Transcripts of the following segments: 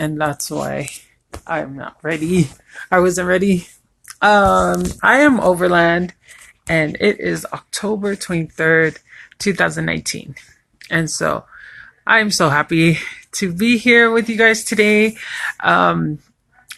and that's why I'm not ready. I wasn't ready. I am Overland, and it is October 23rd, 2019. And so I'm so happy to be here with you guys today.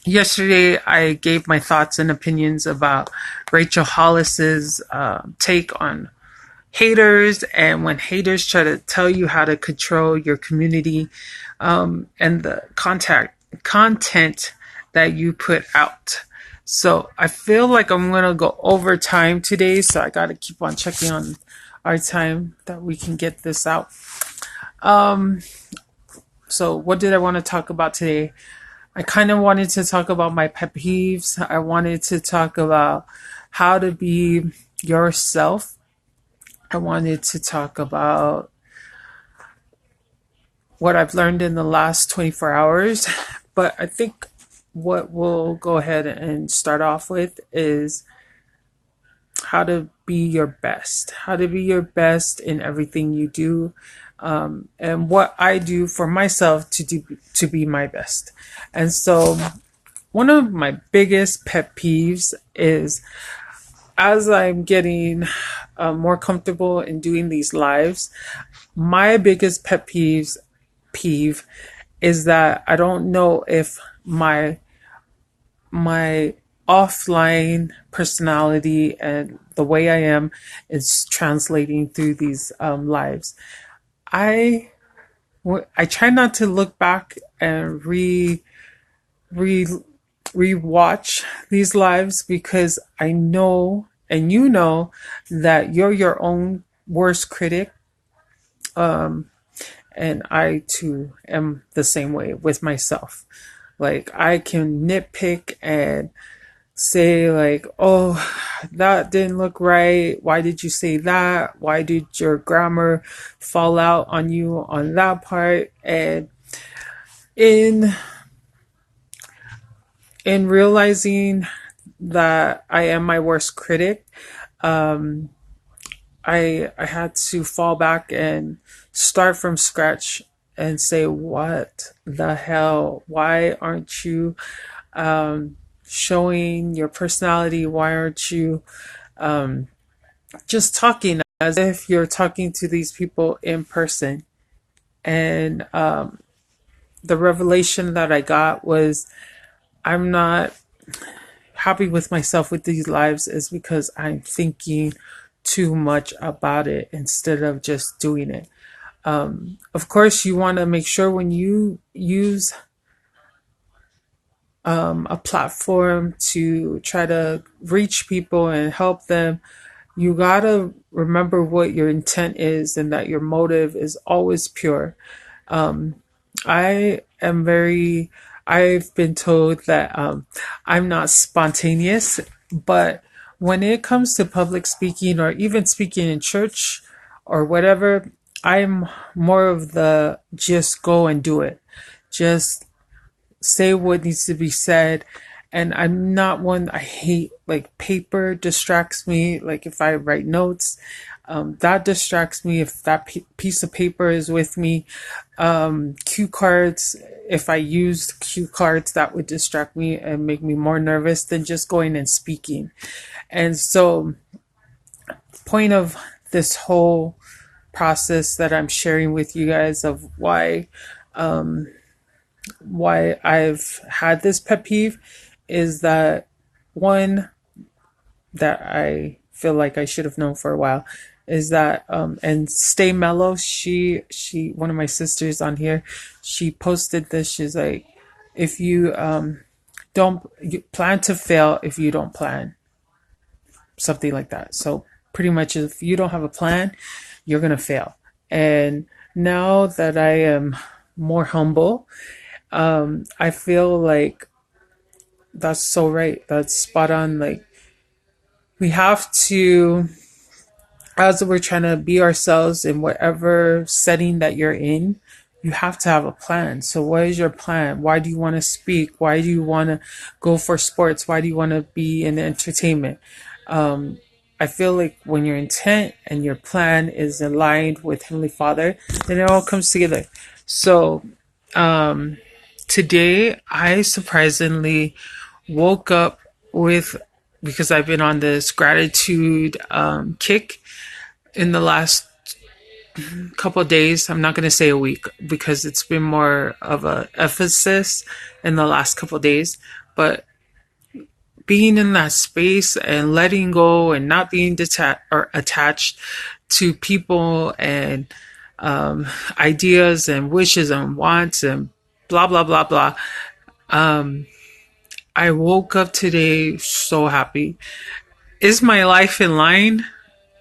Yesterday, I gave my thoughts and opinions about Rachel Hollis's take on haters, and when haters try to tell you how to control your community, and the content that you put out. So I feel like I'm gonna go over time today, so I gotta keep on checking on our time that we can get this out. So what did I want to talk about today? I kind of wanted to talk about my pet peeves. I wanted to talk about how to be yourself. I wanted to talk about what I've learned in the last 24 hours. But I think what we'll go ahead and start off with is how to be your best, how to be your best in everything you do, and what I do for myself to be my best. And so one of my biggest pet peeves is, as I'm getting more comfortable in doing these lives, my biggest peeve is that I don't know if my offline personality and the way I am is translating through these lives. I try not to look back and rewatch these lives, because I know, and you know, that you're your own worst critic. And I too am the same way with myself. Like, I can nitpick and say like, oh, that didn't look right. Why did you say that? Why did your grammar fall out on you on that part? And in realizing that I am my worst critic, I had to fall back and start from scratch and say, what the hell? Why aren't you showing your personality? Why aren't you just talking as if you're talking to these people in person? And the revelation that I got was, I'm not happy with myself with these lives is because I'm thinking too much about it instead of just doing it. Of course, you want to make sure when you use a platform to try to reach people and help them, you gotta remember what your intent is and that your motive is always pure. I am very, I've been told that I'm not spontaneous, but when it comes to public speaking or even speaking in church or whatever, I'm more of the just go and do it. Just say what needs to be said. And I'm not one, I hate, like, paper distracts me. Like, if I write notes, that distracts me. If that piece of paper is with me, cue cards, if I used cue cards, that would distract me and make me more nervous than just going and speaking. And so, point of this whole process that I'm sharing with you guys of why I've had this pet peeve is that, one, that I feel like I should have known for a while, is that and Stay Mellow, she one of my sisters on here, she posted this. She's like, if you don't, you plan to fail if you don't plan, something like that. So pretty much, if you don't have a plan, you're gonna fail. And now that I am more humble, I feel like that's so right. That's spot on. Like, we have to, as we're trying to be ourselves in whatever setting that you're in, you have to have a plan. So what is your plan? Why do you want to speak? Why do you want to go for sports? Why do you want to be in entertainment? I feel like when your intent and your plan is aligned with Heavenly Father, then it all comes together. So, Today, I surprisingly woke up with, because I've been on this gratitude kick in the last couple of days. I'm not going to say a week because it's been more of a emphasis in the last couple of days. But being in that space and letting go and not being detached or attached to people and ideas and wishes and wants and blah blah blah blah. I woke up today so happy. Is my life in line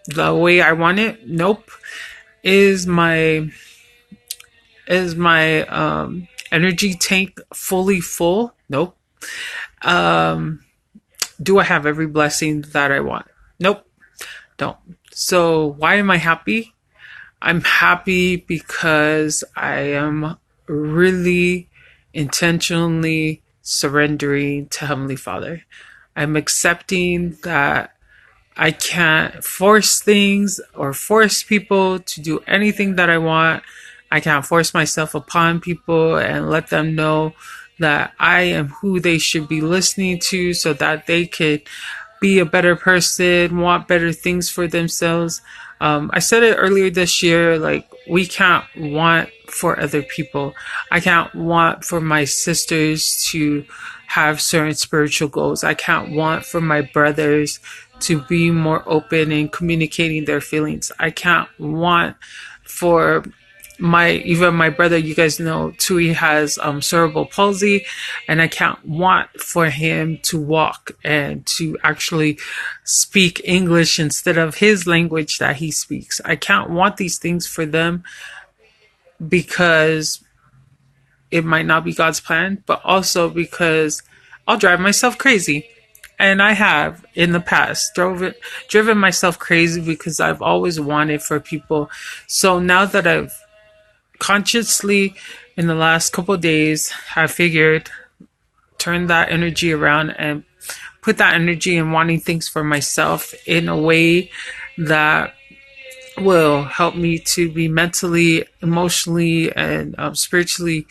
the way I want it? Nope. Is my energy tank fully full? Nope. Do I have every blessing that I want? Nope. Don't. So why am I happy? I'm happy because I am really intentionally surrendering to Heavenly Father. I'm accepting that I can't force things or force people to do anything that I want. I can't force myself upon people and let them know that I am who they should be listening to so that they could be a better person, want better things for themselves. I said it earlier this year, like, we can't want for other people. I can't want for my sisters to have certain spiritual goals. I can't want for my brothers to be more open in communicating their feelings. I can't want for even my brother, you guys know, Tui has cerebral palsy, and I can't want for him to walk and to actually speak English instead of his language that he speaks. I can't want these things for them because it might not be God's plan, but also because I'll drive myself crazy. And I have in the past driven myself crazy because I've always wanted for people. So now that I've consciously in the last couple of days, I figured turn that energy around and put that energy in wanting things for myself in a way that will help me to be mentally, emotionally, and spiritually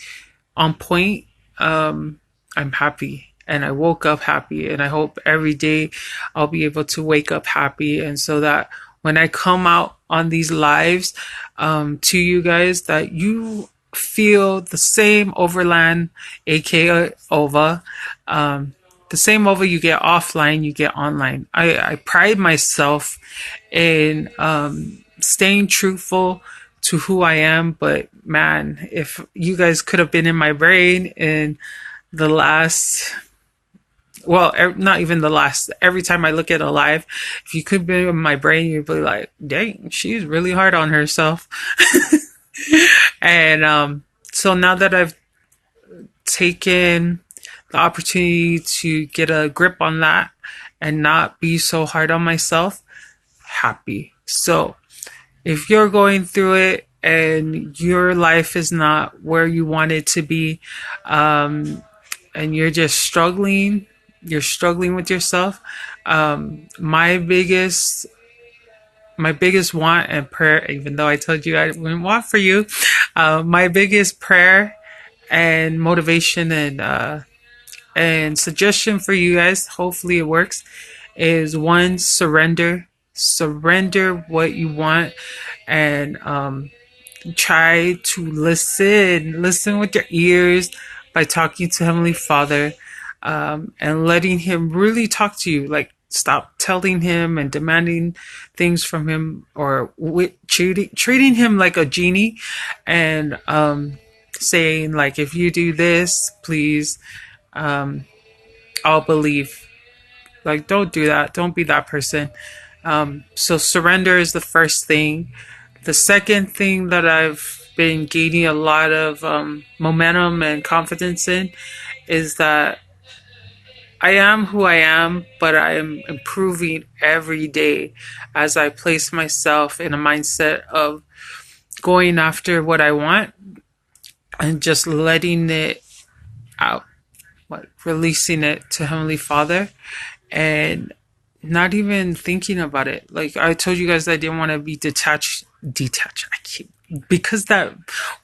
on point. I'm happy. And I woke up happy, and I hope every day I'll be able to wake up happy. And so that when I come out on these lives to you guys, that you feel the same overland, aka OVA, the same OVA you get offline, you get online. I pride myself in staying truthful to who I am, but man, if you guys could have been in my brain in the last, well, not even the last, every time I look at a live, if you could be in my brain, you'd be like, dang, she's really hard on herself. And so now that I've taken the opportunity to get a grip on that and not be so hard on myself, happy. So if you're going through it and your life is not where you want it to be, and you're just struggling with yourself, my biggest want and prayer, even though I told you I wouldn't want for you, my biggest prayer and motivation and suggestion for you guys, hopefully it works, is one, surrender what you want, and try to listen with your ears by talking to Heavenly Father, and letting him really talk to you. Like, stop telling him and demanding things from him, or treating him like a genie, and saying, like, if you do this, please, I'll believe. Like, don't do that. Don't be that person. So surrender is the first thing. The second thing that I've been gaining a lot of momentum and confidence in is that I am who I am, but I am improving every day as I place myself in a mindset of going after what I want and just letting it out, like releasing it to Heavenly Father and not even thinking about it. Like I told you guys, I didn't want to be detached. I keep because that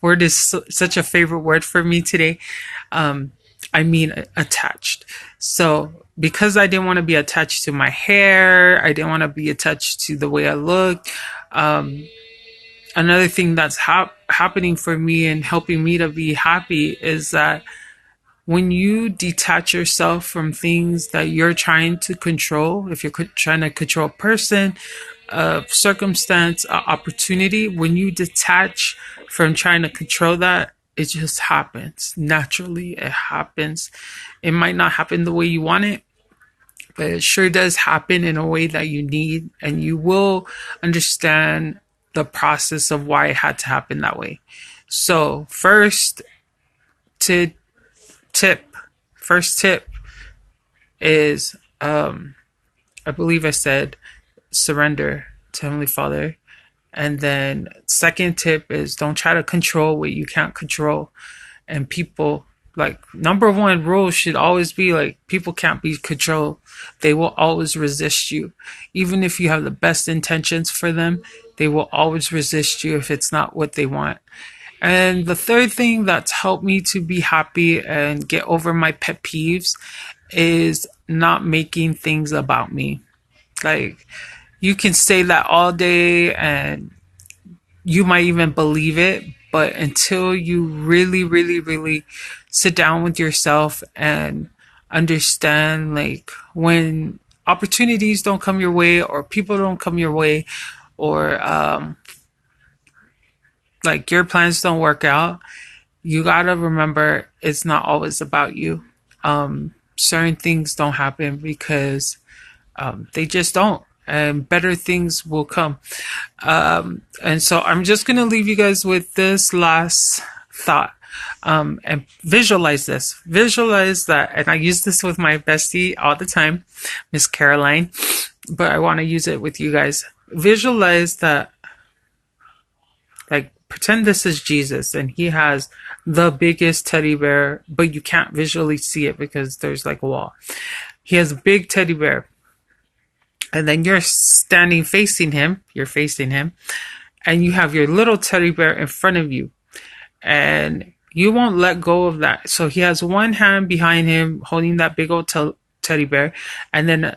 word is such a favorite word for me today, I mean attached. So because I didn't want to be attached to my hair, I didn't want to be attached to the way I looked. Another thing that's happening for me and helping me to be happy is that when you detach yourself from things that you're trying to control, if you're trying to control a person, a circumstance, an opportunity, when you detach from trying to control that, it just happens. Naturally, it happens. It might not happen the way you want it, but it sure does happen in a way that you need, and you will understand the process of why it had to happen that way. So, to tip, first tip is, I believe I said surrender to Heavenly Father. And then second tip is don't try to control what you can't control. And people, like, number one rule should always be like, people can't be controlled. They will always resist you. Even if you have the best intentions for them, they will always resist you if it's not what they want. And the third thing that's helped me to be happy and get over my pet peeves is not making things about me. Like, you can say that all day and you might even believe it, but until you really, really, really sit down with yourself and understand, like, when opportunities don't come your way or people don't come your way, or like your plans don't work out, you gotta remember it's not always about you. Certain things don't happen because they just don't, and better things will come. And so I'm just going to leave you guys with this last thought. And visualize this. Visualize that. And I use this with my bestie all the time, Miss Caroline, but I want to use it with you guys. Visualize that, like, pretend this is Jesus and he has the biggest teddy bear, but you can't visually see it because there's like a wall. He has a big teddy bear. And then you're standing facing him, and you have your little teddy bear in front of you. And you won't let go of that. So he has one hand behind him holding that big old teddy bear, and then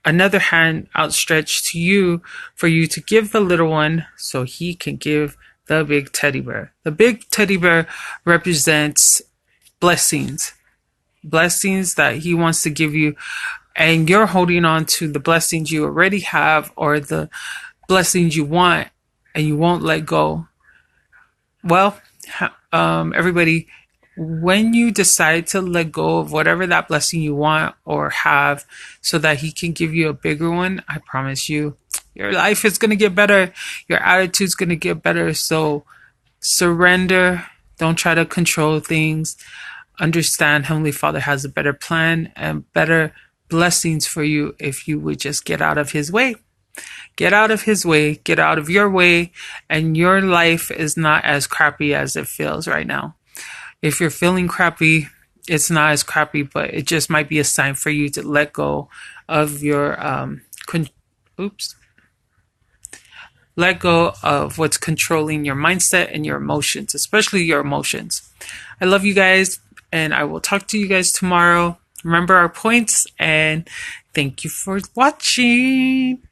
another hand outstretched to you for you to give the little one so he can give the big teddy bear. The big teddy bear represents blessings. Blessings that he wants to give you, and you're holding on to the blessings you already have or the blessings you want, and you won't let go. Well, everybody, when you decide to let go of whatever that blessing you want or have so that he can give you a bigger one, I promise you, your life is going to get better. Your attitude's going to get better. So surrender. Don't try to control things. Understand Heavenly Father has a better plan and better blessings for you if you would just get out of his way. Get out of his way, get out of your way, and your life is not as crappy as it feels right now. If you're feeling crappy, it's not as crappy, but it just might be a sign for you to let go of your let go of what's controlling your mindset and your emotions, especially your emotions. I love you guys, and I will talk to you guys tomorrow. Remember our points, and thank you for watching.